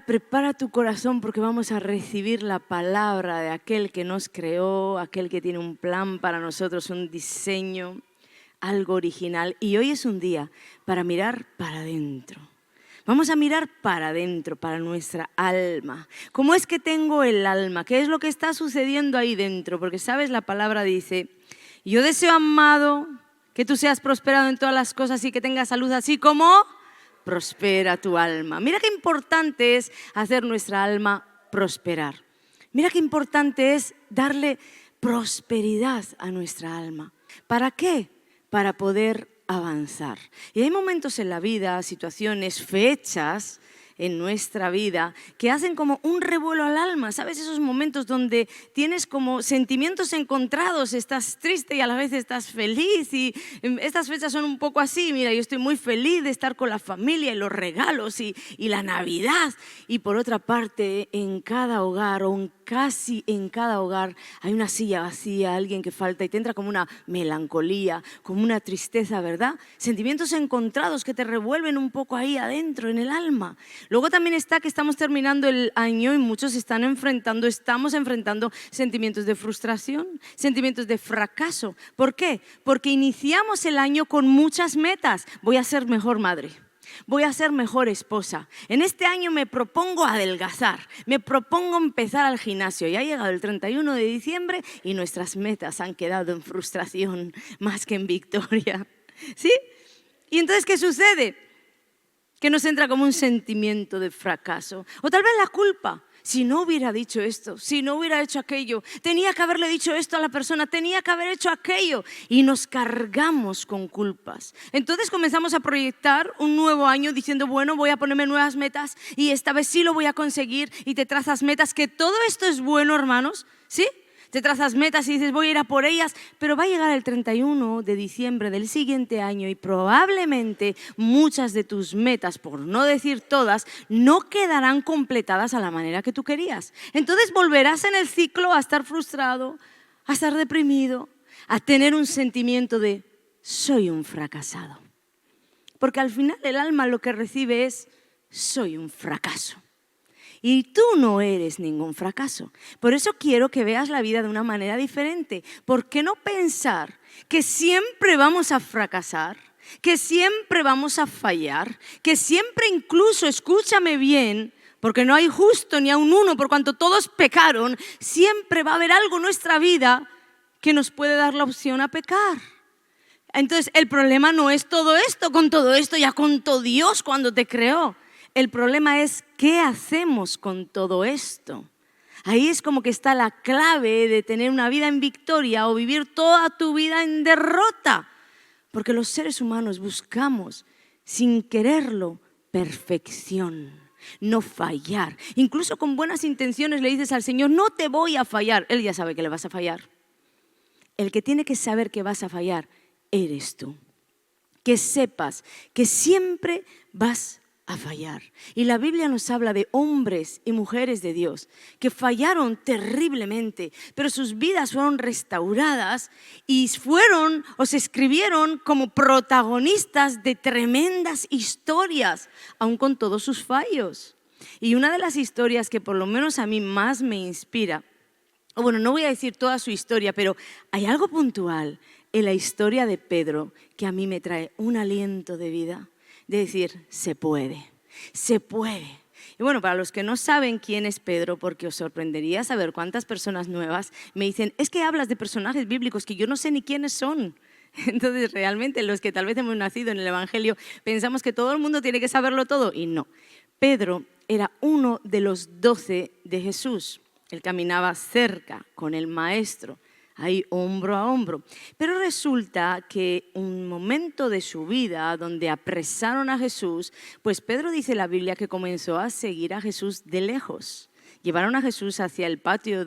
prepara tu corazón porque vamos a recibir la palabra de aquel que nos creó, aquel que tiene un plan para nosotros, un diseño, algo original. Y hoy es un día para mirar para adentro. Vamos a mirar para adentro, para nuestra alma. ¿Cómo es que tengo el alma? ¿Qué es lo que está sucediendo ahí dentro? Porque, ¿sabes? La palabra dice, yo deseo, amado, que tú seas prosperado en todas las cosas y que tengas salud así como prospera tu alma. Mira qué importante es hacer nuestra alma prosperar. Mira qué importante es darle prosperidad a nuestra alma. ¿Para qué? Para poder avanzar. Y hay momentos en la vida, situaciones, fechas en nuestra vida que hacen como un revuelo al alma. ¿Sabes? Esos momentos donde tienes como sentimientos encontrados, estás triste y a la vez estás feliz, y estas fechas son un poco así. Mira, yo estoy muy feliz de estar con la familia y los regalos y la Navidad, y por otra parte en cada hogar o casi en cada hogar hay una silla vacía, alguien que falta, y te entra como una melancolía, como una tristeza, ¿verdad? Sentimientos encontrados que te revuelven un poco ahí adentro en el alma. Luego también está que estamos terminando el año y muchos estamos enfrentando sentimientos de frustración, sentimientos de fracaso. ¿Por qué? Porque iniciamos el año con muchas metas. Voy a ser mejor madre. Voy a ser mejor esposa. En este año me propongo adelgazar, me propongo empezar al gimnasio. Ya ha llegado el 31 de diciembre y nuestras metas han quedado en frustración más que en victoria. ¿Sí? Y entonces, ¿qué sucede? Que nos entra como un sentimiento de fracaso. O tal vez la culpa. Si no hubiera dicho esto, si no hubiera hecho aquello, tenía que haberle dicho esto a la persona, tenía que haber hecho aquello, y nos cargamos con culpas. Entonces comenzamos a proyectar un nuevo año diciendo, bueno, voy a ponerme nuevas metas y esta vez sí lo voy a conseguir, y te trazas metas, que todo esto es bueno, hermanos, ¿sí? Te trazas metas y dices, voy a ir a por ellas, pero va a llegar el 31 de diciembre del siguiente año y probablemente muchas de tus metas, por no decir todas, no quedarán completadas a la manera que tú querías. Entonces volverás en el ciclo a estar frustrado, a estar deprimido, a tener un sentimiento de soy un fracasado. Porque al final el alma lo que recibe es soy un fracaso. Y tú no eres ningún fracaso. Por eso quiero que veas la vida de una manera diferente. ¿Por qué no pensar que siempre vamos a fracasar? Que siempre vamos a fallar. Que siempre, incluso, escúchame bien, porque no hay justo ni aun uno, por cuanto todos pecaron, siempre va a haber algo en nuestra vida que nos puede dar la opción a pecar. Entonces, el problema no es todo esto. Con todo esto ya contó Dios cuando te creó. El problema es qué hacemos con todo esto. Ahí es como que está la clave de tener una vida en victoria o vivir toda tu vida en derrota. Porque los seres humanos buscamos, sin quererlo, perfección, no fallar. Incluso con buenas intenciones le dices al Señor, no te voy a fallar. Él ya sabe que le vas a fallar. El que tiene que saber que vas a fallar eres tú. Que sepas que siempre vas a fallar. Y la Biblia nos habla de hombres y mujeres de Dios que fallaron terriblemente, pero sus vidas fueron restauradas y se escribieron como protagonistas de tremendas historias, aun con todos sus fallos. Y una de las historias que por lo menos a mí más me inspira, bueno, no voy a decir toda su historia, pero hay algo puntual en la historia de Pedro que a mí me trae un aliento de vida. De decir, se puede, se puede. Y bueno, para los que no saben quién es Pedro, porque os sorprendería saber cuántas personas nuevas me dicen, es que hablas de personajes bíblicos que yo no sé ni quiénes son. Entonces, realmente los que tal vez hemos nacido en el Evangelio pensamos que todo el mundo tiene que saberlo todo, y no. Pedro era uno de los 12 de Jesús. Él caminaba cerca con el Maestro, ahí hombro a hombro. Pero resulta que un momento de su vida donde apresaron a Jesús, pues Pedro dice en la Biblia que comenzó a seguir a Jesús de lejos. Llevaron a Jesús hacia el patio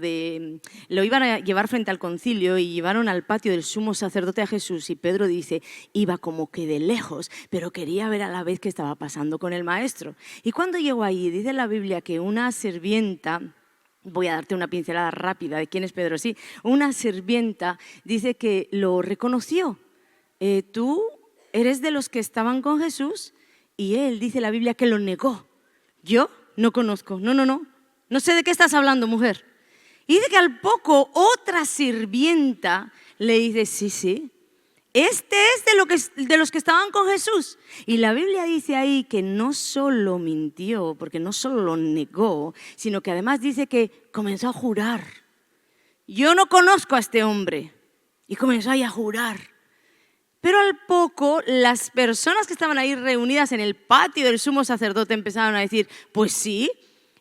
lo iban a llevar frente al concilio y llevaron al patio del sumo sacerdote a Jesús, y Pedro dice, iba como que de lejos, pero quería ver a la vez qué estaba pasando con el Maestro. Y cuando llegó allí, dice la Biblia que una sirvienta, voy a darte una pincelada rápida de quién es Pedro, sí, una sirvienta dice que lo reconoció. ¿Tú eres de los que estaban con Jesús? Y él, dice la Biblia, que lo negó. Yo no conozco, no sé de qué estás hablando, mujer. Y dice que al poco otra sirvienta le dice, sí, este es de los que estaban con Jesús. Y la Biblia dice ahí que no solo mintió, porque no solo lo negó, sino que además dice que comenzó a jurar. Yo no conozco a este hombre. Y comenzó ahí a jurar. Pero al poco las personas que estaban ahí reunidas en el patio del sumo sacerdote empezaron a decir, pues sí,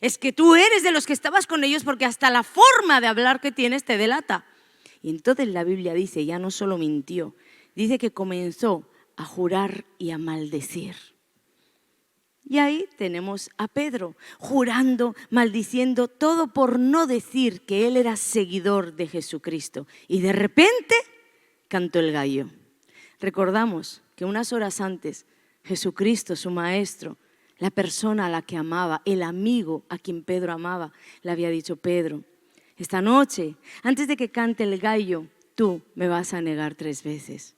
es que tú eres de los que estabas con ellos porque hasta la forma de hablar que tienes te delata. Y entonces la Biblia dice, ya no solo mintió, dice que comenzó a jurar y a maldecir. Y ahí tenemos a Pedro jurando, maldiciendo, todo por no decir que él era seguidor de Jesucristo. Y de repente cantó el gallo. Recordamos que unas horas antes Jesucristo, su maestro, la persona a la que amaba, el amigo a quien Pedro amaba, le había dicho, Pedro, esta noche, antes de que cante el gallo, tú me vas a negar 3 veces.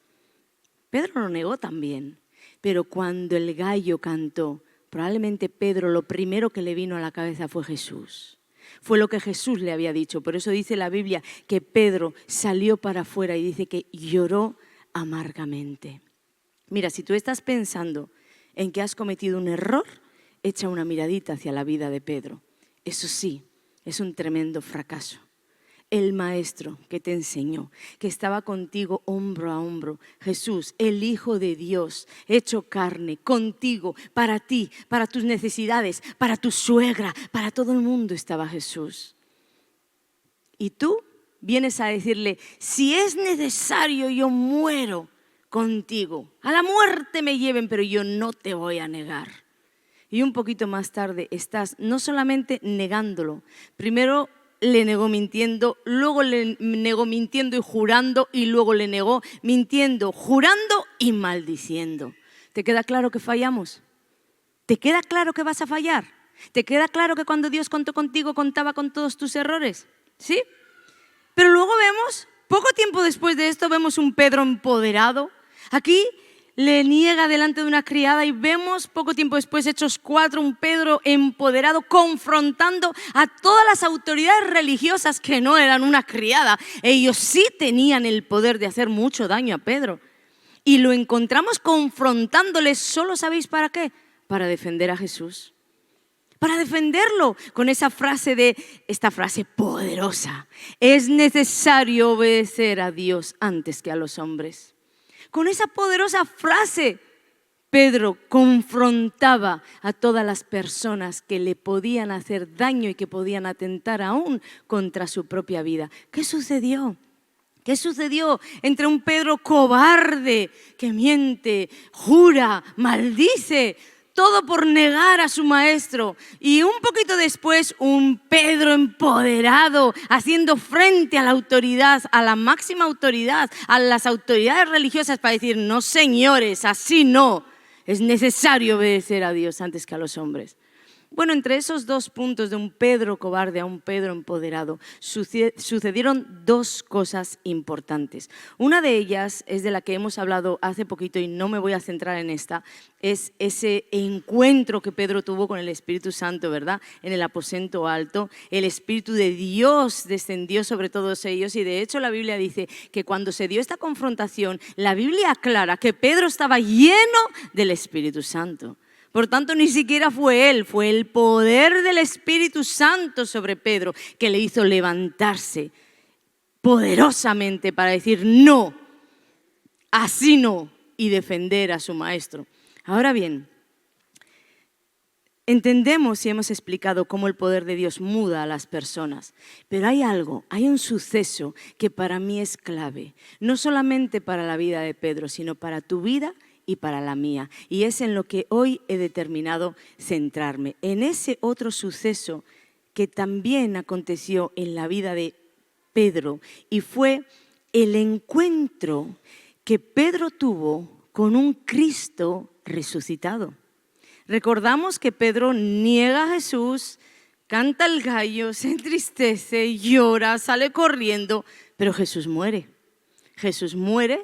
Pedro lo negó también, pero cuando el gallo cantó, probablemente Pedro lo primero que le vino a la cabeza fue Jesús. Fue lo que Jesús le había dicho. Por eso dice la Biblia que Pedro salió para afuera y dice que lloró amargamente. Mira, si tú estás pensando en que has cometido un error, echa una miradita hacia la vida de Pedro. Eso sí, es un tremendo fracaso. El maestro que te enseñó, que estaba contigo hombro a hombro, Jesús, el Hijo de Dios, hecho carne, contigo, para ti, para tus necesidades, para tu suegra, para todo el mundo estaba Jesús. Y tú vienes a decirle, si es necesario yo muero contigo, a la muerte me lleven, pero yo no te voy a negar. Y un poquito más tarde estás no solamente negándolo, primero le negó mintiendo, luego le negó mintiendo y jurando, y luego le negó mintiendo, jurando y maldiciendo. ¿Te queda claro que fallamos? ¿Te queda claro que vas a fallar? ¿Te queda claro que cuando Dios contó contigo contaba con todos tus errores? ¿Sí? Pero luego vemos, poco tiempo después de esto, vemos un Pedro empoderado. Aquí le niega delante de una criada y vemos poco tiempo después, Hechos 4, un Pedro empoderado confrontando a todas las autoridades religiosas que no eran una criada. Ellos sí tenían el poder de hacer mucho daño a Pedro. Y lo encontramos confrontándoles, ¿solo sabéis para qué? Para defender a Jesús. Para defenderlo con esta frase poderosa. Es necesario obedecer a Dios antes que a los hombres. Con esa poderosa frase, Pedro confrontaba a todas las personas que le podían hacer daño y que podían atentar aún contra su propia vida. ¿Qué sucedió? ¿Qué sucedió entre un Pedro cobarde que miente, jura, maldice? Todo por negar a su maestro. Y un poquito después, un Pedro empoderado, haciendo frente a la autoridad, a la máxima autoridad, a las autoridades religiosas para decir, no señores, así no. Es necesario obedecer a Dios antes que a los hombres. Bueno, entre esos 2 puntos de un Pedro cobarde a un Pedro empoderado, sucedieron 2 cosas importantes. Una de ellas es de la que hemos hablado hace poquito y no me voy a centrar en esta, es ese encuentro que Pedro tuvo con el Espíritu Santo, ¿verdad? En el aposento alto, el Espíritu de Dios descendió sobre todos ellos y de hecho la Biblia dice que cuando se dio esta confrontación, la Biblia aclara que Pedro estaba lleno del Espíritu Santo. Por tanto, ni siquiera fue él, fue el poder del Espíritu Santo sobre Pedro que le hizo levantarse poderosamente para decir no, así no, y defender a su maestro. Ahora bien, entendemos y hemos explicado cómo el poder de Dios muda a las personas, pero hay un suceso que para mí es clave, no solamente para la vida de Pedro, sino para tu vida y para la mía. Y es en lo que hoy he determinado centrarme, en ese otro suceso que también aconteció en la vida de Pedro y fue el encuentro que Pedro tuvo con un Cristo resucitado. Recordamos que Pedro niega a Jesús, canta el gallo, se entristece, llora, sale corriendo, pero Jesús muere. Jesús muere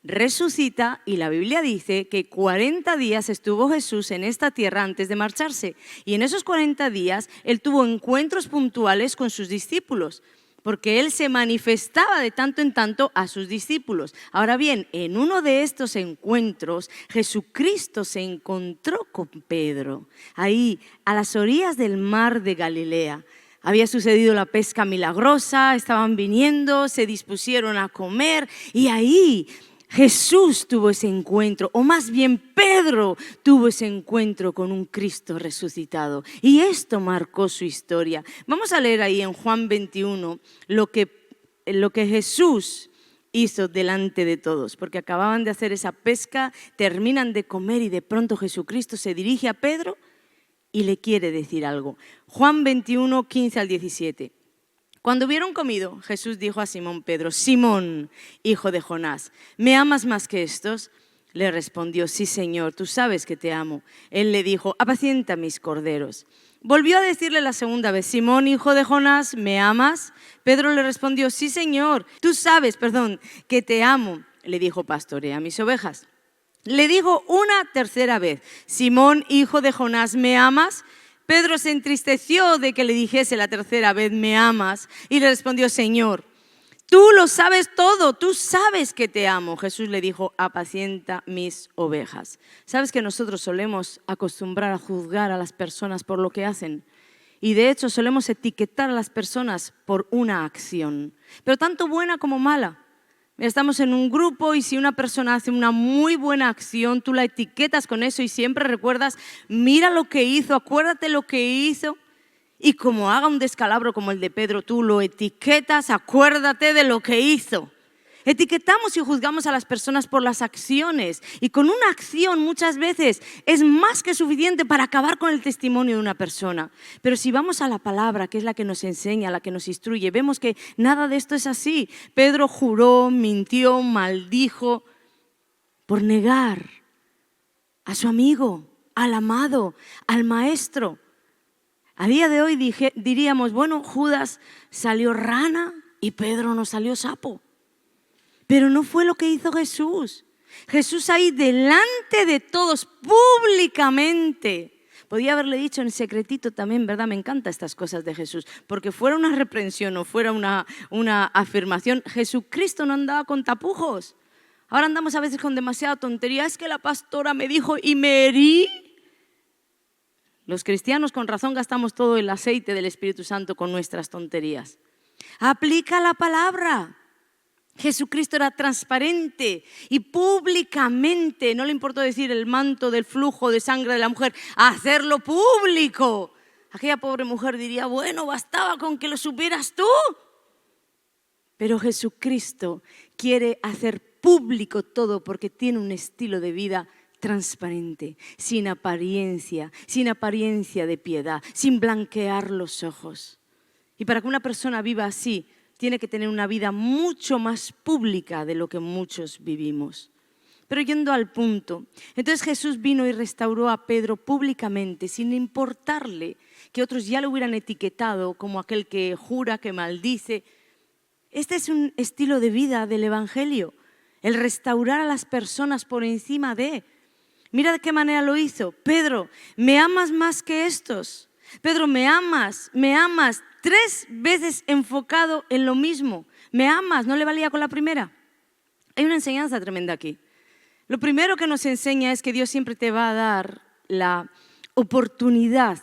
resucita y la Biblia dice que 40 días estuvo Jesús en esta tierra antes de marcharse. Y en esos 40 días Él tuvo encuentros puntuales con sus discípulos, porque Él se manifestaba de tanto en tanto a sus discípulos. Ahora bien, en uno de estos encuentros, Jesucristo se encontró con Pedro, ahí a las orillas del mar de Galilea. Había sucedido la pesca milagrosa, estaban viniendo, se dispusieron a comer y ahí Jesús tuvo ese encuentro, o más bien Pedro tuvo ese encuentro con un Cristo resucitado. Y esto marcó su historia. Vamos a leer ahí en Juan 21 lo que Jesús hizo delante de todos, porque acababan de hacer esa pesca, terminan de comer y de pronto Jesucristo se dirige a Pedro y le quiere decir algo. Juan 21, 15 al 17. Cuando hubieron comido, Jesús dijo a Simón Pedro: Simón, hijo de Jonás, ¿me amas más que estos? Le respondió: sí, Señor, tú sabes que te amo. Él le dijo: apacienta mis corderos. Volvió a decirle la segunda vez: Simón, hijo de Jonás, ¿me amas? Pedro le respondió: sí, Señor, tú sabes, que te amo. Le dijo: pastorea mis ovejas. Le dijo una tercera vez: Simón, hijo de Jonás, ¿me amas? Pedro se entristeció de que le dijese la tercera vez: ¿me amas? Y le respondió: Señor, tú lo sabes todo, tú sabes que te amo. Jesús le dijo: apacienta mis ovejas. ¿Sabes que nosotros solemos acostumbrar a juzgar a las personas por lo que hacen? Y de hecho solemos etiquetar a las personas por una acción, pero tanto buena como mala. Estamos en un grupo y si una persona hace una muy buena acción, tú la etiquetas con eso y siempre recuerdas: mira lo que hizo, acuérdate lo que hizo. Y como haga un descalabro como el de Pedro, tú lo etiquetas: acuérdate de lo que hizo. Etiquetamos y juzgamos a las personas por las acciones, y con una acción muchas veces es más que suficiente para acabar con el testimonio de una persona. Pero si vamos a la palabra, que es la que nos enseña, la que nos instruye, vemos que nada de esto es así. Pedro juró, mintió, maldijo por negar a su amigo, al amado, al maestro. A día de hoy diríamos: bueno, Judas salió rana y Pedro no salió sapo. Pero no fue lo que hizo Jesús. Jesús ahí delante de todos, públicamente. Podía haberle dicho en secretito también, ¿verdad? Me encantan estas cosas de Jesús. Porque fuera una reprensión o fuera una afirmación, Jesucristo no andaba con tapujos. Ahora andamos a veces con demasiada tontería. Es que la pastora me dijo y me herí. Los cristianos con razón gastamos todo el aceite del Espíritu Santo con nuestras tonterías. Aplica la palabra. Jesucristo era transparente y públicamente, no le importó decir el manto del flujo de sangre de la mujer, hacerlo público. Aquella pobre mujer diría: bueno, bastaba con que lo supieras tú. Pero Jesucristo quiere hacer público todo porque tiene un estilo de vida transparente, sin apariencia de piedad, sin blanquear los ojos. Y para que una persona viva así, tiene que tener una vida mucho más pública de lo que muchos vivimos. Pero yendo al punto, entonces Jesús vino y restauró a Pedro públicamente, sin importarle que otros ya lo hubieran etiquetado como aquel que jura, que maldice. Este es un estilo de vida del Evangelio, el restaurar a las personas por encima de. Mira de qué manera lo hizo. Pedro, ¿me amas más que estos? Pedro, ¿me amas? 3 veces enfocado en lo mismo. ¿Me amas? ¿No le valía con la primera? Hay una enseñanza tremenda aquí. Lo primero que nos enseña es que Dios siempre te va a dar la oportunidad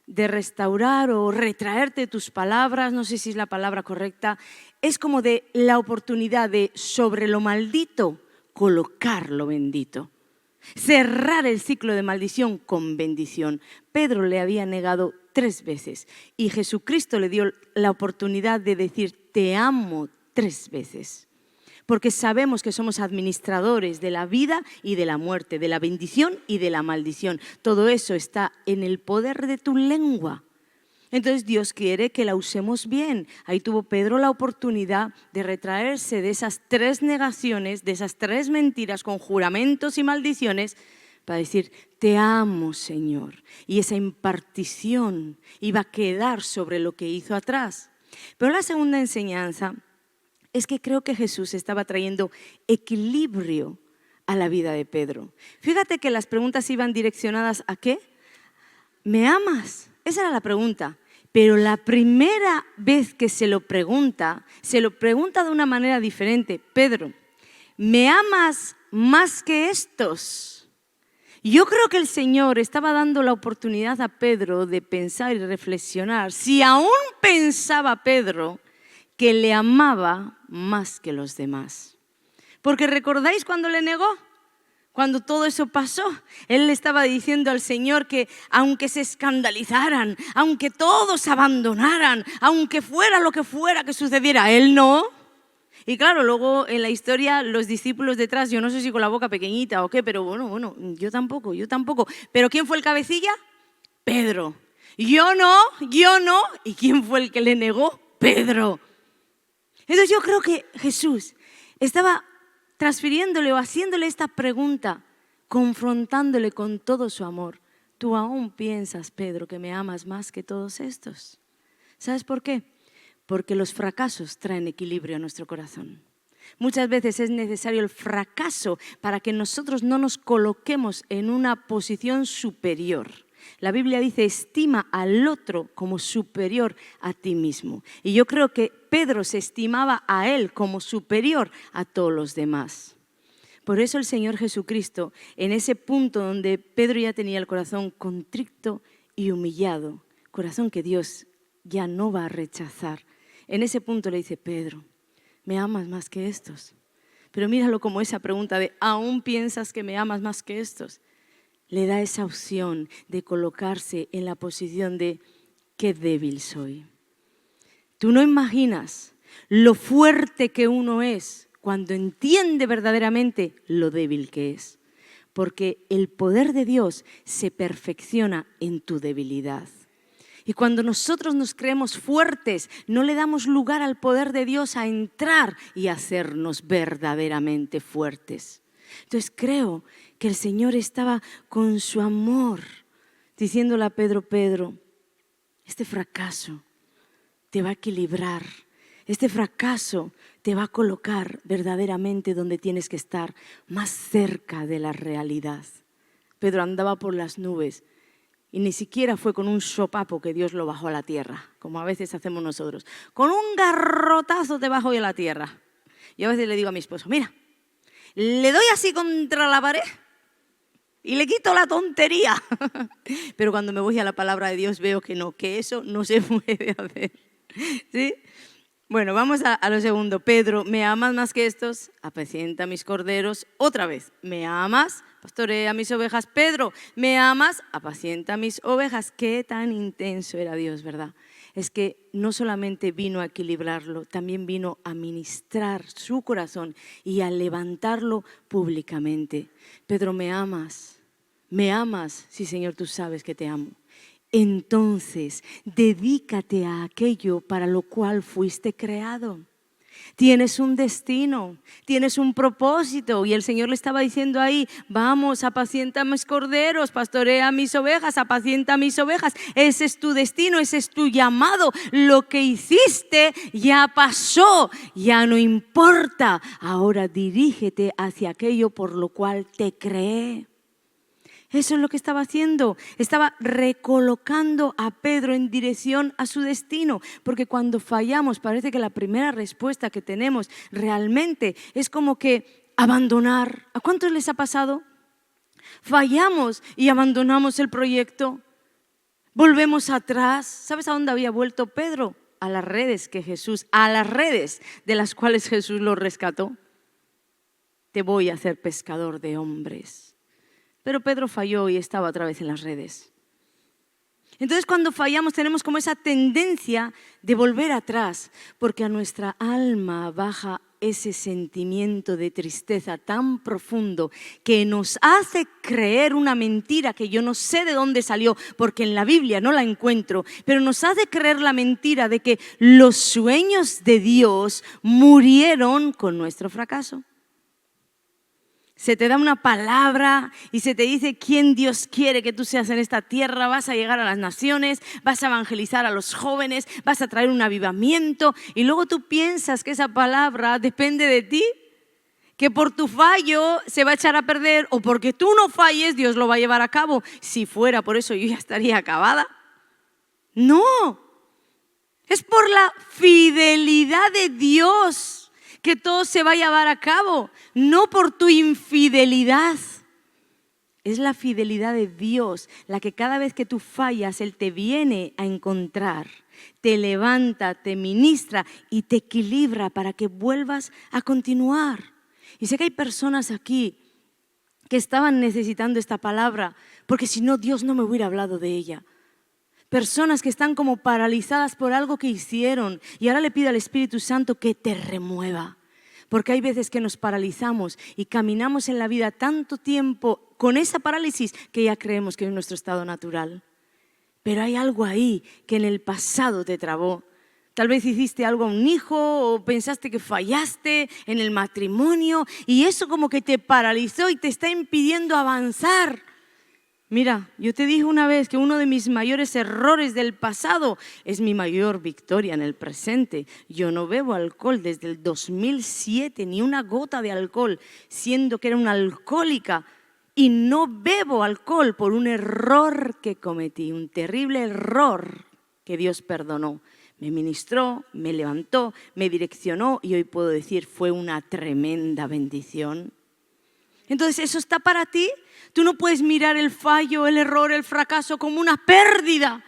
de restaurar o retraerte tus palabras, no sé si es la palabra correcta. Es como de la oportunidad de sobre lo maldito colocar lo bendito. Cerrar el ciclo de maldición con bendición. Pedro le había negado 3 veces y Jesucristo le dio la oportunidad de decir: te amo 3 veces. Porque sabemos que somos administradores de la vida y de la muerte, de la bendición y de la maldición. Todo eso está en el poder de tu lengua. Entonces Dios quiere que la usemos bien. Ahí tuvo Pedro la oportunidad de retraerse de esas 3 negaciones, de esas 3 mentiras con juramentos y maldiciones, para decir: te amo, Señor. Y esa impartición iba a quedar sobre lo que hizo atrás. Pero la segunda enseñanza es que creo que Jesús estaba trayendo equilibrio a la vida de Pedro. Fíjate que las preguntas iban direccionadas ¿a qué? ¿Me amas? Esa era la pregunta. Pero la primera vez que se lo pregunta de una manera diferente. Pedro, ¿me amas más que estos? Yo creo que el Señor estaba dando la oportunidad a Pedro de pensar y reflexionar. Si aún pensaba Pedro que le amaba más que los demás. Porque ¿recordáis cuando le negó? Cuando todo eso pasó, él le estaba diciendo al Señor que aunque se escandalizaran, aunque todos abandonaran, aunque fuera lo que fuera que sucediera, él no. Y claro, luego en la historia los discípulos detrás, yo no sé si con la boca pequeñita o qué, pero bueno, yo tampoco. ¿Pero quién fue el cabecilla? Pedro. Yo no. ¿Y quién fue el que le negó? Pedro. Entonces yo creo que Jesús estaba transfiriéndole o haciéndole esta pregunta, confrontándole con todo su amor. ¿Tú aún piensas, Pedro, que me amas más que todos estos? ¿Sabes por qué? Porque los fracasos traen equilibrio a nuestro corazón. Muchas veces es necesario el fracaso para que nosotros no nos coloquemos en una posición superior. La Biblia dice, estima al otro como superior a ti mismo. Y yo creo que Pedro se estimaba a él como superior a todos los demás. Por eso el Señor Jesucristo, en ese punto donde Pedro ya tenía el corazón contrito y humillado, corazón que Dios ya no va a rechazar, en ese punto le dice, Pedro, ¿me amas más que estos? Pero míralo como esa pregunta de, ¿aún piensas que me amas más que estos? Le da esa opción de colocarse en la posición de qué débil soy. Tú no imaginas lo fuerte que uno es cuando entiende verdaderamente lo débil que es. Porque el poder de Dios se perfecciona en tu debilidad. Y cuando nosotros nos creemos fuertes, no le damos lugar al poder de Dios a entrar y hacernos verdaderamente fuertes. Entonces creo que el Señor estaba con su amor diciéndole a Pedro, Pedro, este fracaso te va a equilibrar, este fracaso te va a colocar verdaderamente donde tienes que estar, más cerca de la realidad. Pedro andaba por las nubes y ni siquiera fue con un sopapo que Dios lo bajó a la tierra, como a veces hacemos nosotros. Con un garrotazo te bajo yo a la tierra. Y a veces le digo a mi esposo, mira, le doy así contra la pared y le quito la tontería. Pero cuando me voy a la palabra de Dios veo que no, que eso no se puede hacer. ¿Sí? Bueno, vamos a lo segundo. Pedro, ¿me amas más que estos? Apacienta mis corderos. Otra vez, ¿me amas? Pastorea mis ovejas. Pedro, ¿me amas? Apacienta mis ovejas. Qué tan intenso era Dios, ¿verdad? Es que no solamente vino a equilibrarlo, también vino a ministrar su corazón y a levantarlo públicamente. Pedro, ¿me amas? ¿Me amas? Sí, Señor, tú sabes que te amo. Entonces, dedícate a aquello para lo cual fuiste creado. Tienes un destino, tienes un propósito. Y el Señor le estaba diciendo ahí, vamos, apacienta mis corderos, pastorea mis ovejas, apacienta mis ovejas. Ese es tu destino, ese es tu llamado. Lo que hiciste ya pasó, ya no importa. Ahora dirígete hacia aquello por lo cual te creé. Eso es lo que estaba haciendo, estaba recolocando a Pedro en dirección a su destino, porque cuando fallamos parece que la primera respuesta que tenemos realmente es como que abandonar. ¿A cuántos les ha pasado? Fallamos y abandonamos el proyecto, volvemos atrás. ¿Sabes a dónde había vuelto Pedro? A las redes de las cuales Jesús lo rescató. Te voy a hacer pescador de hombres. Pero Pedro falló y estaba otra vez en las redes. Entonces cuando fallamos tenemos como esa tendencia de volver atrás, porque a nuestra alma baja ese sentimiento de tristeza tan profundo que nos hace creer una mentira que yo no sé de dónde salió, porque en la Biblia no la encuentro, pero nos hace creer la mentira de que los sueños de Dios murieron con nuestro fracaso. Se te da una palabra y se te dice quién Dios quiere que tú seas en esta tierra. Vas a llegar a las naciones, vas a evangelizar a los jóvenes, vas a traer un avivamiento. Y luego tú piensas que esa palabra depende de ti, que por tu fallo se va a echar a perder o porque tú no falles, Dios lo va a llevar a cabo. Si fuera por eso, yo ya estaría acabada. No, es por la fidelidad de Dios que todo se va a llevar a cabo, no por tu infidelidad. Es la fidelidad de Dios la que cada vez que tú fallas, Él te viene a encontrar, te levanta, te ministra y te equilibra para que vuelvas a continuar. Y sé que hay personas aquí que estaban necesitando esta palabra, porque si no, Dios no me hubiera hablado de ella. Personas que están como paralizadas por algo que hicieron y ahora le pido al Espíritu Santo que te remueva. Porque hay veces que nos paralizamos y caminamos en la vida tanto tiempo con esa parálisis que ya creemos que es nuestro estado natural. Pero hay algo ahí que en el pasado te trabó. Tal vez hiciste algo a un hijo o pensaste que fallaste en el matrimonio y eso como que te paralizó y te está impidiendo avanzar. Mira, yo te dije una vez que uno de mis mayores errores del pasado es mi mayor victoria en el presente. Yo no bebo alcohol desde el 2007, ni una gota de alcohol, siendo que era una alcohólica. Y no bebo alcohol por un error que cometí, un terrible error que Dios perdonó. Me ministró, me levantó, me direccionó y hoy puedo decir fue una tremenda bendición. Entonces, ¿eso está para ti? Tú no puedes mirar el fallo, el error, el fracaso como una pérdida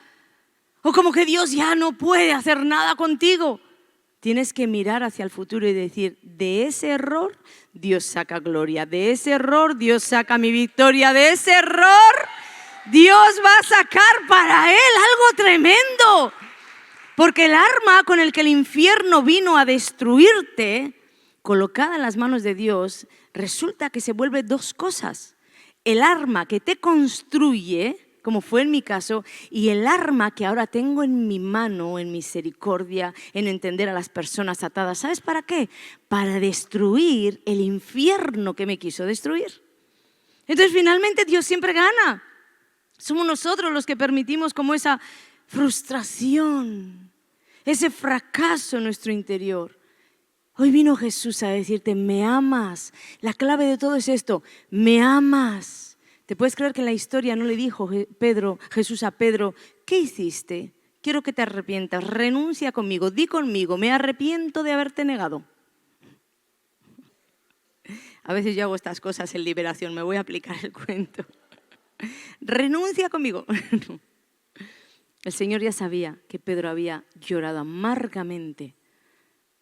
o como que Dios ya no puede hacer nada contigo. Tienes que mirar hacia el futuro y decir, de ese error Dios saca gloria, de ese error Dios saca mi victoria, de ese error Dios va a sacar para Él algo tremendo. Porque el arma con el que el infierno vino a destruirte, colocada en las manos de Dios, resulta que se vuelve dos cosas. El arma que te construye, como fue en mi caso, y el arma que ahora tengo en mi mano, en misericordia, en entender a las personas atadas. ¿Sabes para qué? Para destruir el infierno que me quiso destruir. Entonces finalmente Dios siempre gana. Somos nosotros los que permitimos como esa frustración, ese fracaso en nuestro interior. Hoy vino Jesús a decirte, me amas. La clave de todo es esto, me amas. ¿Te puedes creer que en la historia no le dijo Jesús a Pedro, ¿qué hiciste? Quiero que te arrepientas, renuncia conmigo, di conmigo, me arrepiento de haberte negado. A veces yo hago estas cosas en liberación, me voy a aplicar el cuento. Renuncia conmigo. El Señor ya sabía que Pedro había llorado amargamente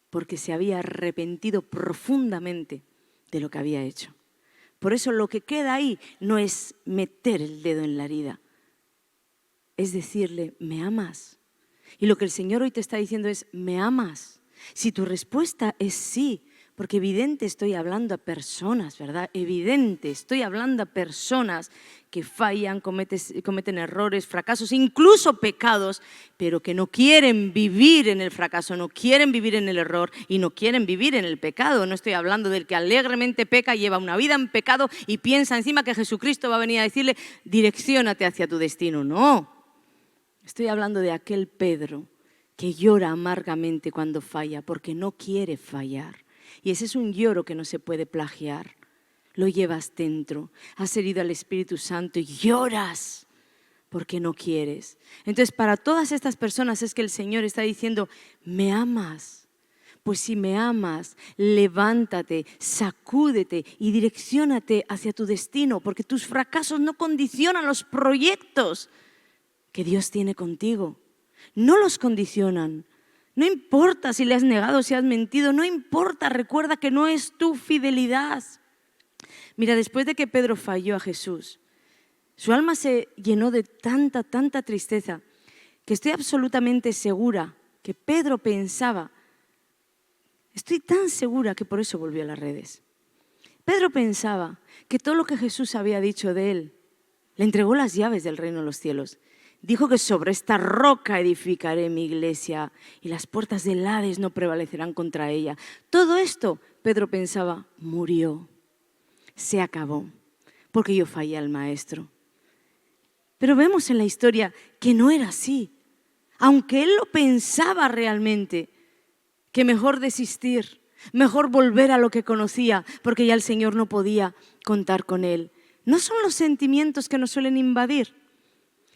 porque se había arrepentido profundamente de lo que había hecho. Por eso lo que queda ahí no es meter el dedo en la herida, es decirle, ¿me amas? Y lo que el Señor hoy te está diciendo es, ¿me amas? Si tu respuesta es sí, porque evidente estoy hablando a personas, ¿verdad? Evidente, estoy hablando a personas que fallan, cometen errores, fracasos, incluso pecados, pero que no quieren vivir en el fracaso, no quieren vivir en el error y no quieren vivir en el pecado. No estoy hablando del que alegremente peca, lleva una vida en pecado y piensa encima que Jesucristo va a venir a decirle, direcciónate hacia tu destino. No, estoy hablando de aquel Pedro que llora amargamente cuando falla porque no quiere fallar. Y ese es un lloro que no se puede plagiar. Lo llevas dentro, has herido al Espíritu Santo y lloras porque no quieres. Entonces, para todas estas personas es que el Señor está diciendo, ¿me amas? Pues si me amas, levántate, sacúdete y direcciónate hacia tu destino, porque tus fracasos no condicionan los proyectos que Dios tiene contigo. No los condicionan. No importa si le has negado, si has mentido, no importa, recuerda que no es tu fidelidad. Mira, después de que Pedro falló a Jesús, su alma se llenó de tanta tristeza que estoy absolutamente segura que Pedro pensaba, estoy tan segura que por eso volvió a las redes. Pedro pensaba que todo lo que Jesús había dicho de él, le entregó las llaves del reino de los cielos. Dijo que sobre esta roca edificaré mi iglesia y las puertas del Hades no prevalecerán contra ella. Todo esto, Pedro pensaba, murió. se acabó, porque yo fallé al maestro. Pero vemos en la historia que no era así. Aunque él lo pensaba realmente, que mejor desistir, mejor volver a lo que conocía, porque ya el Señor no podía contar con él. No son los sentimientos que nos suelen invadir.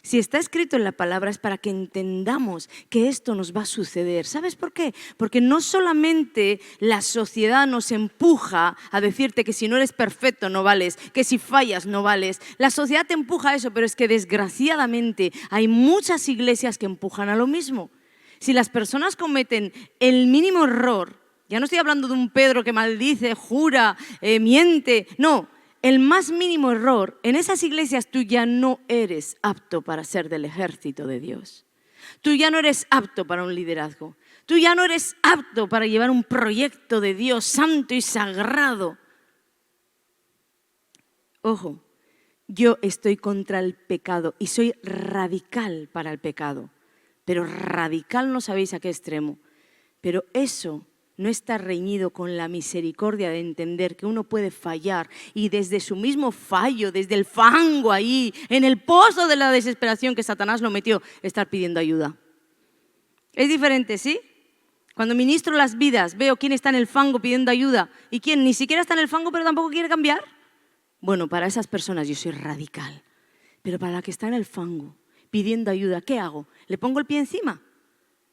Si está escrito en la palabra es para que entendamos que esto nos va a suceder. ¿Sabes por qué? Porque no solamente la sociedad nos empuja a decirte que si no eres perfecto no vales, que si fallas no vales. La sociedad te empuja a eso, pero es que desgraciadamente hay muchas iglesias que empujan a lo mismo. Si las personas cometen el mínimo error, ya no estoy hablando de un Pedro que maldice, jura, miente, no. El más mínimo error, en esas iglesias tú ya no eres apto para ser del ejército de Dios. Tú ya no eres apto para un liderazgo. Tú ya no eres apto para llevar un proyecto de Dios santo y sagrado. Ojo, yo estoy contra el pecado y soy radical para el pecado. Pero radical no sabéis a qué extremo. Pero eso no está reñido con la misericordia de entender que uno puede fallar y desde su mismo fallo, desde el fango ahí, en el pozo de la desesperación que Satanás lo metió, estar pidiendo ayuda. Es diferente, ¿sí? Cuando ministro las vidas, veo quién está en el fango pidiendo ayuda y quién ni siquiera está en el fango pero tampoco quiere cambiar. Bueno, para esas personas yo soy radical, pero para la que está en el fango pidiendo ayuda, ¿qué hago? ¿Le pongo el pie encima?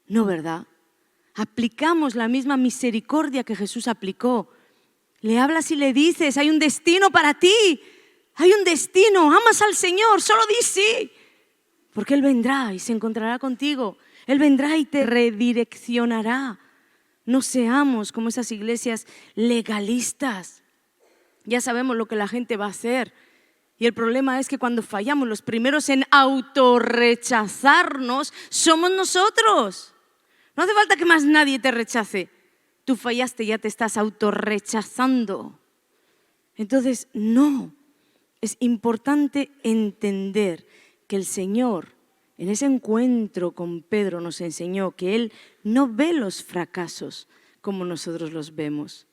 No, ¿verdad? Aplicamos la misma misericordia que Jesús aplicó. Le hablas y le dices, hay un destino para ti, hay un destino, amas al Señor, solo di sí, porque Él vendrá y se encontrará contigo, Él vendrá y te redireccionará. No seamos como esas iglesias legalistas, ya sabemos lo que la gente va a hacer. Y el problema es que cuando fallamos, los primeros en autorrechazarnos somos nosotros. No hace falta que más nadie te rechace. Tú fallaste, ya te estás autorrechazando. Entonces, no. Es importante entender que el Señor, en ese encuentro con Pedro, nos enseñó que Él no ve los fracasos como nosotros los vemos.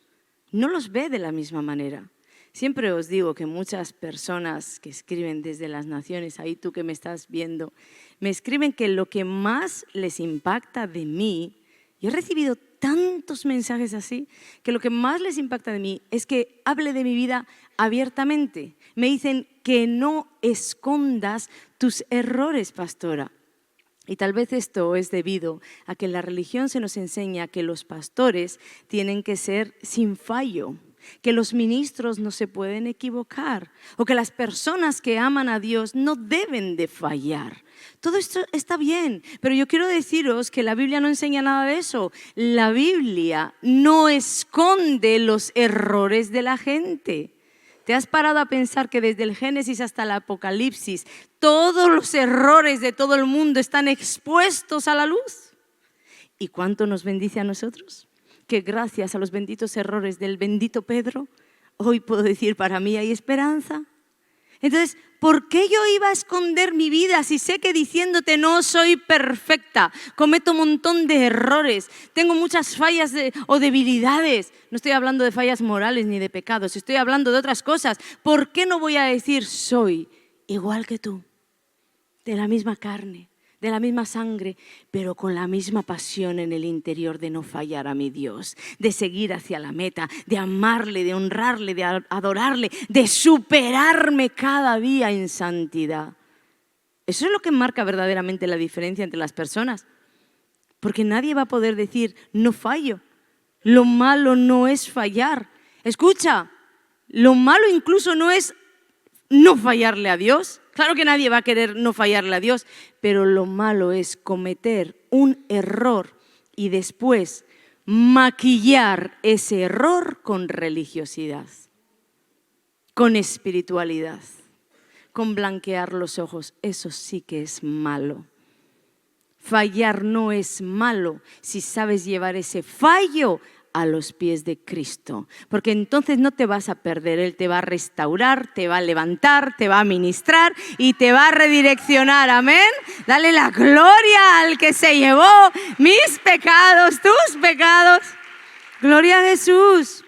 No los ve de la misma manera. Siempre os digo que muchas personas que escriben desde las naciones, ahí tú que me estás viendo, me escriben que lo que más les impacta de mí, yo he recibido tantos mensajes así, que lo que más les impacta de mí es que hable de mi vida abiertamente. Me dicen que no escondas tus errores, pastora. Y tal vez esto es debido a que en la religión se nos enseña que los pastores tienen que ser sin fallo, que los ministros no se pueden equivocar o que las personas que aman a Dios no deben de fallar. Todo esto está bien, pero yo quiero deciros que la Biblia no enseña nada de eso. La Biblia no esconde los errores de la gente. ¿Te has parado a pensar que desde el Génesis hasta el Apocalipsis todos los errores de todo el mundo están expuestos a la luz? ¿Y cuánto nos bendice a nosotros? Que gracias a los benditos errores del bendito Pedro, hoy puedo decir, para mí hay esperanza. Entonces, ¿por qué yo iba a esconder mi vida si sé que diciéndote no soy perfecta, cometo un montón de errores, tengo muchas fallas o debilidades? No estoy hablando de fallas morales ni de pecados, estoy hablando de otras cosas. ¿Por qué no voy a decir soy igual que tú, de la misma carne, de la misma sangre, pero con la misma pasión en el interior de no fallar a mi Dios, de seguir hacia la meta, de amarle, de honrarle, de adorarle, de superarme cada día en santidad? Eso es lo que marca verdaderamente la diferencia entre las personas, porque nadie va a poder decir no fallo. Lo malo no es fallar. Escucha, lo malo incluso no es no fallarle a Dios. Claro que nadie va a querer no fallarle a Dios, pero lo malo es cometer un error y después maquillar ese error con religiosidad, con espiritualidad, con blanquear los ojos. Eso sí que es malo. Fallar no es malo si sabes llevar ese fallo a los pies de Cristo, porque entonces no te vas a perder. Él te va a restaurar, te va a levantar, te va a ministrar y te va a redireccionar. Amén. Dale la gloria al que se llevó mis pecados, tus pecados. Gloria a Jesús.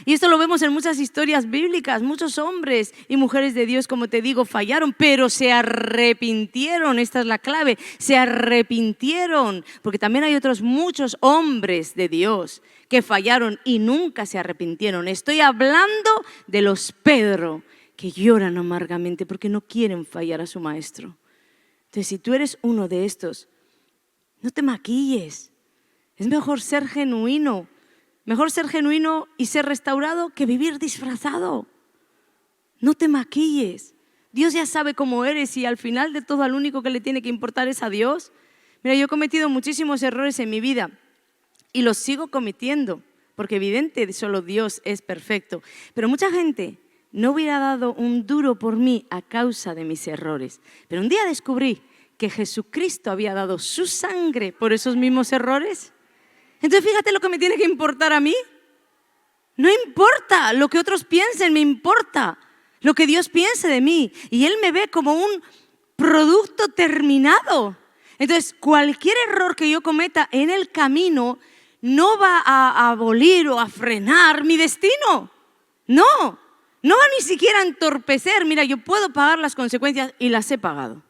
Y esto lo vemos en muchas historias bíblicas. Muchos hombres y mujeres de Dios, como te digo, fallaron, pero se arrepintieron. Esta es la clave, se arrepintieron. Porque también hay otros muchos hombres de Dios que fallaron y nunca se arrepintieron. Estoy hablando de los Pedro, que lloran amargamente porque no quieren fallar a su maestro. Entonces, si tú eres uno de estos, no te maquilles. Es mejor ser genuino. Mejor ser genuino y ser restaurado que vivir disfrazado. No te maquilles. Dios ya sabe cómo eres y al final de todo al único que le tiene que importar es a Dios. Mira, yo he cometido muchísimos errores en mi vida y los sigo cometiendo porque evidente solo Dios es perfecto. Pero mucha gente no hubiera dado un duro por mí a causa de mis errores. Pero un día descubrí que Jesucristo había dado su sangre por esos mismos errores. Entonces fíjate lo que me tiene que importar a mí. No importa lo que otros piensen, me importa lo que Dios piense de mí. Y Él me ve como un producto terminado. Entonces cualquier error que yo cometa en el camino no va a abolir o a frenar mi destino. No va ni siquiera a entorpecer. Mira, yo puedo pagar las consecuencias y las he pagado.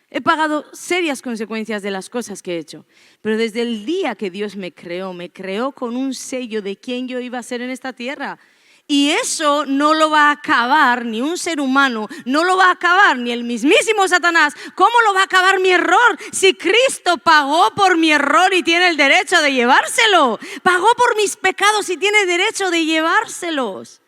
He pagado serias consecuencias de las cosas que he hecho. Pero desde el día que Dios me creó con un sello de quién yo iba a ser en esta tierra. Y eso no lo va a acabar ni un ser humano, no lo va a acabar ni el mismísimo Satanás. ¿Cómo lo va a acabar mi error? Si Cristo pagó por mi error y tiene el derecho de llevárselo. Pagó por mis pecados y tiene derecho de llevárselos.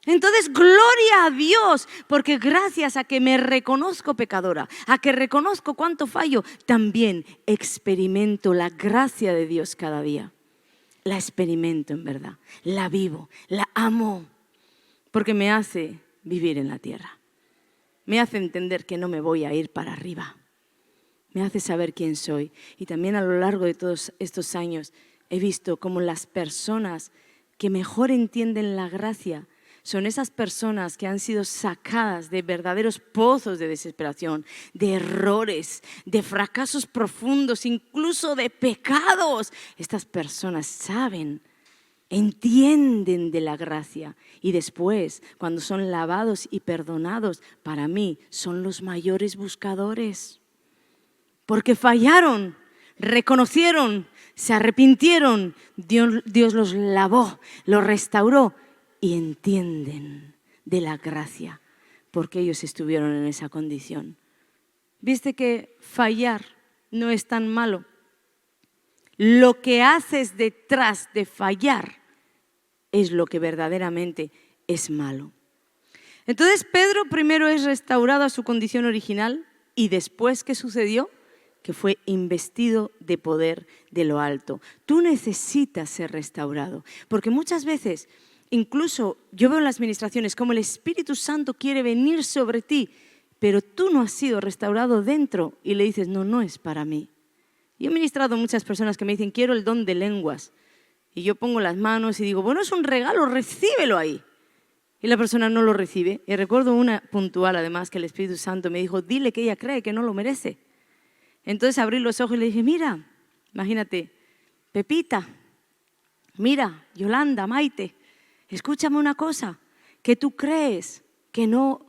Entonces, gloria a Dios, porque gracias a que me reconozco pecadora, a que reconozco cuánto fallo, también experimento la gracia de Dios cada día. La experimento en verdad, la vivo, la amo, porque me hace vivir en la tierra. Me hace entender que no me voy a ir para arriba. Me hace saber quién soy. Y también a lo largo de todos estos años he visto cómo las personas que mejor entienden la gracia son esas personas que han sido sacadas de verdaderos pozos de desesperación, de errores, de fracasos profundos, incluso de pecados. Estas personas saben, entienden de la gracia y después, cuando son lavados y perdonados, para mí son los mayores buscadores. Porque fallaron, reconocieron, se arrepintieron, Dios los lavó, los restauró. Y entienden de la gracia porque ellos estuvieron en esa condición. ¿Viste que fallar no es tan malo? Lo que haces detrás de fallar es lo que verdaderamente es malo. Entonces Pedro primero es restaurado a su condición original y después, ¿qué sucedió? Que fue investido de poder de lo alto. Tú necesitas ser restaurado porque muchas veces, incluso yo veo en las ministraciones como el Espíritu Santo quiere venir sobre ti, pero tú no has sido restaurado dentro y le dices, no es para mí. Yo he ministrado a muchas personas que me dicen, quiero el don de lenguas. Y yo pongo las manos y digo, bueno, es un regalo, recíbelo ahí. Y la persona no lo recibe. Y recuerdo una puntual además que el Espíritu Santo me dijo, dile que ella cree que no lo merece. Entonces abrí los ojos y le dije, mira, imagínate, Pepita, mira, Yolanda, Maite, escúchame una cosa, que tú crees que no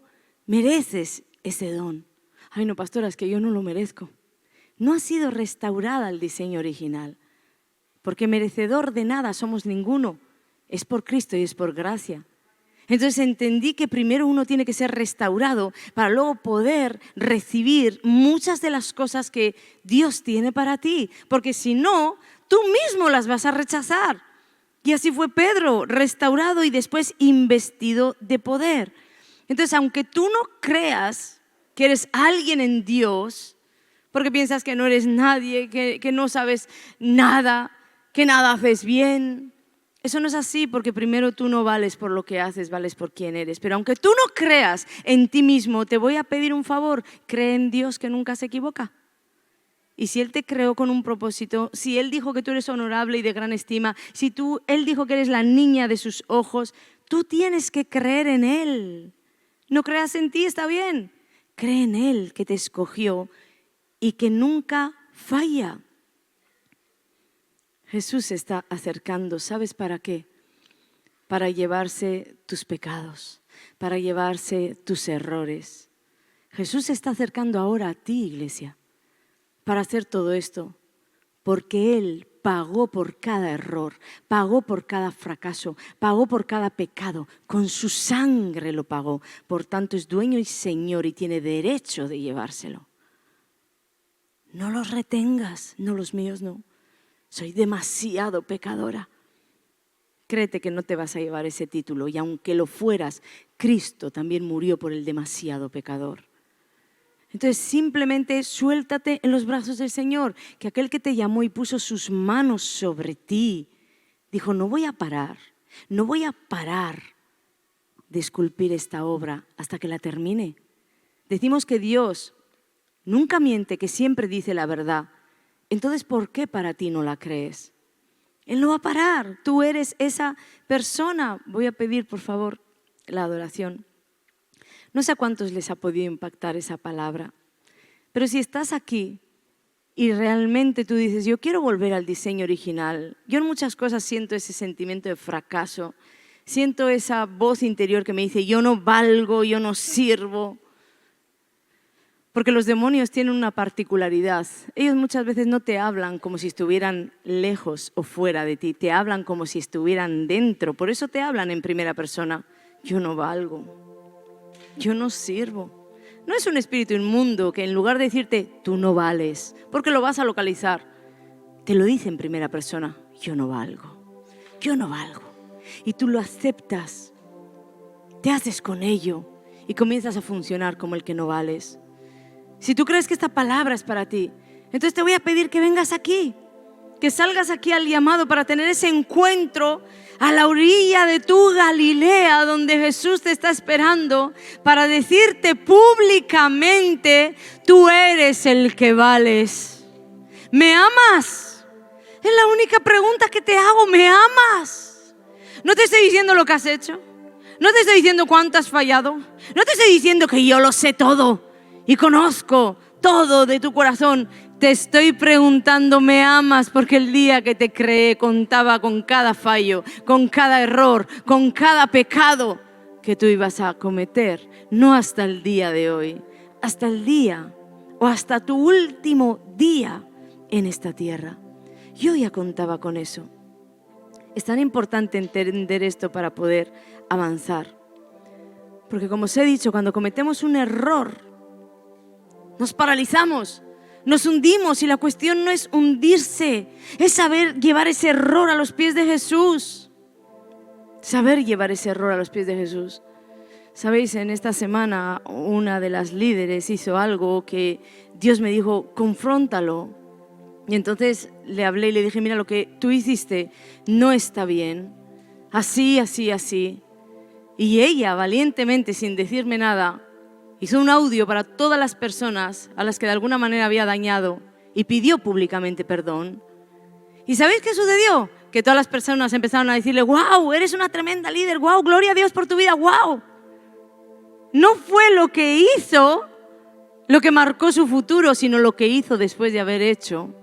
mereces ese don. Ay, no, pastora, es que yo no lo merezco. No ha sido restaurada el diseño original, porque merecedor de nada somos ninguno. Es por Cristo y es por gracia. Entonces entendí que primero uno tiene que ser restaurado para luego poder recibir muchas de las cosas que Dios tiene para ti, porque si no, tú mismo las vas a rechazar. Y así fue Pedro, restaurado y después investido de poder. Entonces, aunque tú no creas que eres alguien en Dios, porque piensas que no eres nadie, que no sabes nada, que nada haces bien, eso no es así, porque primero tú no vales por lo que haces, vales por quién eres. Pero aunque tú no creas en ti mismo, te voy a pedir un favor, cree en Dios que nunca se equivoca. Y si Él te creó con un propósito, si Él dijo que tú eres honorable y de gran estima, si Él dijo que eres la niña de sus ojos, tú tienes que creer en Él. No creas en ti, está bien. Cree en Él que te escogió y que nunca falla. Jesús se está acercando, ¿sabes para qué? para llevarse tus pecados, para llevarse tus errores. Jesús se está acercando ahora a ti, iglesia, para hacer todo esto, porque Él pagó por cada error, pagó por cada fracaso, pagó por cada pecado, con su sangre lo pagó. Por tanto, es dueño y señor y tiene derecho de llevárselo. No los retengas, no, los míos no. Soy demasiado pecadora. Créete que no te vas a llevar ese título, y aunque lo fueras, Cristo también murió por el demasiado pecador. Entonces simplemente suéltate en los brazos del Señor, que aquel que te llamó y puso sus manos sobre ti, dijo, no voy a parar de esculpir esta obra hasta que la termine. Decimos que Dios nunca miente, que siempre dice la verdad. Entonces, ¿por qué para ti no la crees? Él no va a parar, tú eres esa persona. Voy a pedir, por favor, la adoración. No sé a cuántos les ha podido impactar esa palabra, pero si estás aquí y realmente tú dices, yo quiero volver al diseño original, yo en muchas cosas siento ese sentimiento de fracaso, siento esa voz interior que me dice, yo no valgo, yo no sirvo. Porque los demonios tienen una particularidad. Ellos muchas veces no te hablan como si estuvieran lejos o fuera de ti, te hablan como si estuvieran dentro. Por eso te hablan en primera persona. Yo no valgo, yo no sirvo. No es un espíritu inmundo que en lugar de decirte, tú no vales, porque lo vas a localizar, te lo dice en primera persona, yo no valgo, yo no valgo. Y tú lo aceptas, te haces con ello y comienzas a funcionar como el que no vales. Si tú crees que esta palabra es para ti, entonces te voy a pedir que vengas aquí, que salgas aquí al llamado para tener ese encuentro a la orilla de tu Galilea, donde Jesús te está esperando para decirte públicamente, tú eres el que vales. ¿Me amas? Es la única pregunta que te hago, ¿me amas? No te estoy diciendo lo que has hecho, no te estoy diciendo cuánto has fallado, no te estoy diciendo que yo lo sé todo y conozco todo de tu corazón. Te estoy preguntando, ¿me amas? Porque el día que te creé contaba con cada fallo, con cada error, con cada pecado que tú ibas a cometer. No hasta el día de hoy, hasta el día o hasta tu último día en esta tierra. Yo ya contaba con eso. Es tan importante entender esto para poder avanzar. Porque como os he dicho, cuando cometemos un error, nos paralizamos, nos hundimos, y la cuestión no es hundirse, es saber llevar ese error a los pies de Jesús. Saber llevar ese error a los pies de Jesús. Sabéis, en esta semana una de las líderes hizo algo que Dios me dijo, confróntalo. Y entonces le hablé y le dije, mira, lo que tú hiciste no está bien, así, así, así. Y ella valientemente, sin decirme nada, hizo un audio para todas las personas a las que de alguna manera había dañado y pidió públicamente perdón. ¿Y sabéis qué sucedió? Que todas las personas empezaron a decirle, wow, eres una tremenda líder, wow, gloria a Dios por tu vida, wow. No fue lo que hizo lo que marcó su futuro, sino lo que hizo después de haber hecho,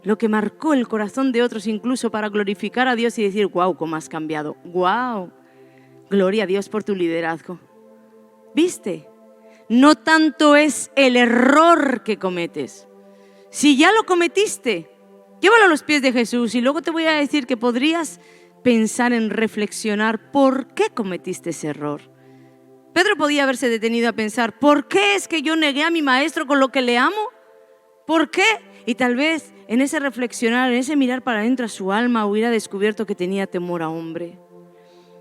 lo que marcó el corazón de otros incluso para glorificar a Dios y decir, wow, cómo has cambiado, wow, gloria a Dios por tu liderazgo. ¿Viste? No tanto es el error que cometes. Si ya lo cometiste, llévalo a los pies de Jesús, y luego te voy a decir que podrías pensar en reflexionar por qué cometiste ese error. Pedro podía haberse detenido a pensar, ¿por qué es que yo negué a mi maestro con lo que le amo? ¿Por qué? Y tal vez en ese reflexionar, en ese mirar para adentro a su alma, hubiera descubierto que tenía temor a hombre.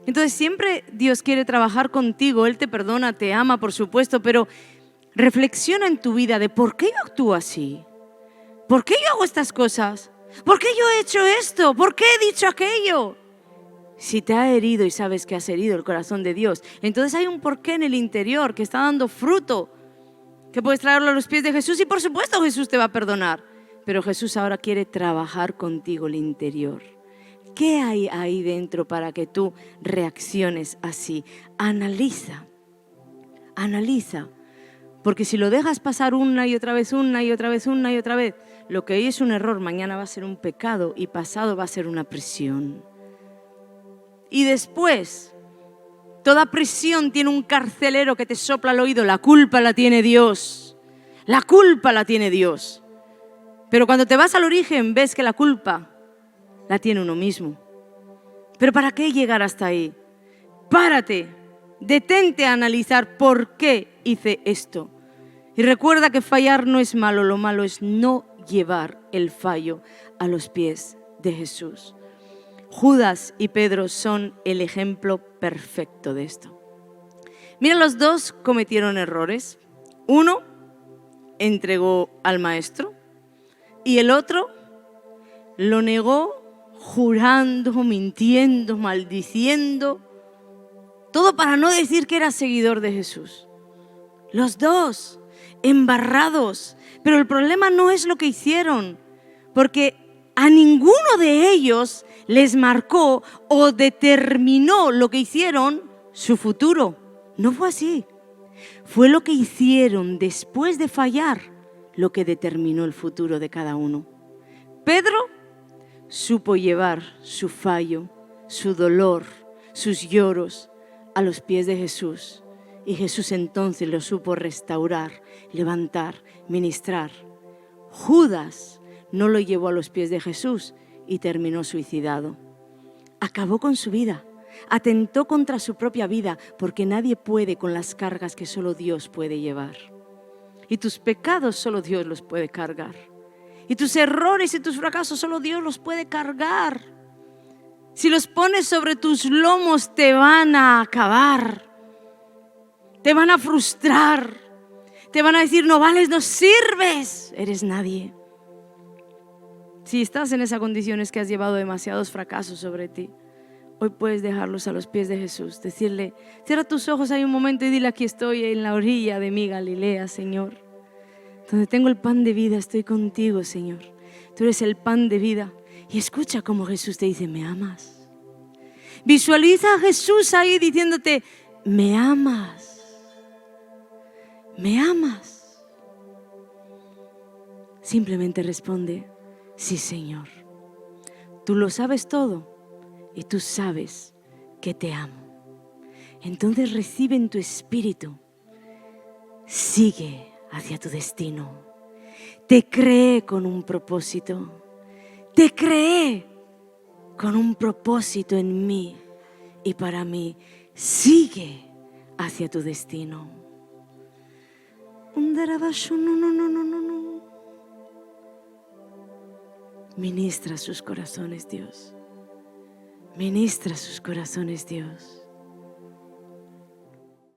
Entonces siempre Dios quiere trabajar contigo, Él te perdona, te ama, por supuesto, pero reflexiona en tu vida de por qué yo actúo así, por qué yo hago estas cosas, por qué yo he hecho esto, por qué he dicho aquello. Si te ha herido y sabes que has herido el corazón de Dios, entonces hay un porqué en el interior que está dando fruto, que puedes traerlo a los pies de Jesús, y por supuesto Jesús te va a perdonar, pero Jesús ahora quiere trabajar contigo el interior. ¿Qué hay ahí dentro para que tú reacciones así? Analiza, porque si lo dejas pasar una y otra vez, lo que hoy es un error, mañana va a ser un pecado y pasado va a ser una prisión. Y después, toda prisión tiene un carcelero que te sopla al oído. La culpa la tiene Dios. La culpa la tiene Dios. Pero cuando te vas al origen, ves que la culpa la tiene uno mismo. ¿Pero para qué llegar hasta ahí? Párate, detente a analizar por qué hice esto. Y recuerda que fallar no es malo, lo malo es no llevar el fallo a los pies de Jesús. Judas y Pedro son el ejemplo perfecto de esto. Mira, los dos cometieron errores. Uno entregó al maestro y el otro lo negó jurando, mintiendo, maldiciendo. Todo para no decir que era seguidor de Jesús. Los dos embarrados. Pero el problema no es lo que hicieron, porque a ninguno de ellos les marcó o determinó lo que hicieron su futuro. No fue así. Fue lo que hicieron después de fallar lo que determinó el futuro de cada uno. Pedro supo llevar su fallo, su dolor, sus lloros a los pies de Jesús. Y Jesús entonces lo supo restaurar, levantar, ministrar. Judas no lo llevó a los pies de Jesús y terminó suicidado. Acabó con su vida, atentó contra su propia vida, porque nadie puede con las cargas que solo Dios puede llevar. Y tus pecados solo Dios los puede cargar. Y tus errores y tus fracasos solo Dios los puede cargar. Si los pones sobre tus lomos te van a acabar. Te van a frustrar. Te van a decir, no vales, no sirves, eres nadie. Si estás en esa condición es que has llevado demasiados fracasos sobre ti. Hoy puedes dejarlos a los pies de Jesús. Decirle, cierra tus ojos ahí un momento y dile, aquí estoy en la orilla de mi Galilea, Señor. Donde tengo el pan de vida, estoy contigo, Señor. Tú eres el pan de vida. Y escucha cómo Jesús te dice, ¿me amas? Visualiza a Jesús ahí diciéndote, ¿me amas? ¿Me amas? Simplemente responde, sí, Señor. Tú lo sabes todo y tú sabes que te amo. Entonces recibe en tu espíritu, sigue hacia tu destino. Te creé con un propósito. Te creé con un propósito en mí y para mí. Sigue hacia tu destino. Ministra sus corazones, Dios. Ministra sus corazones, Dios.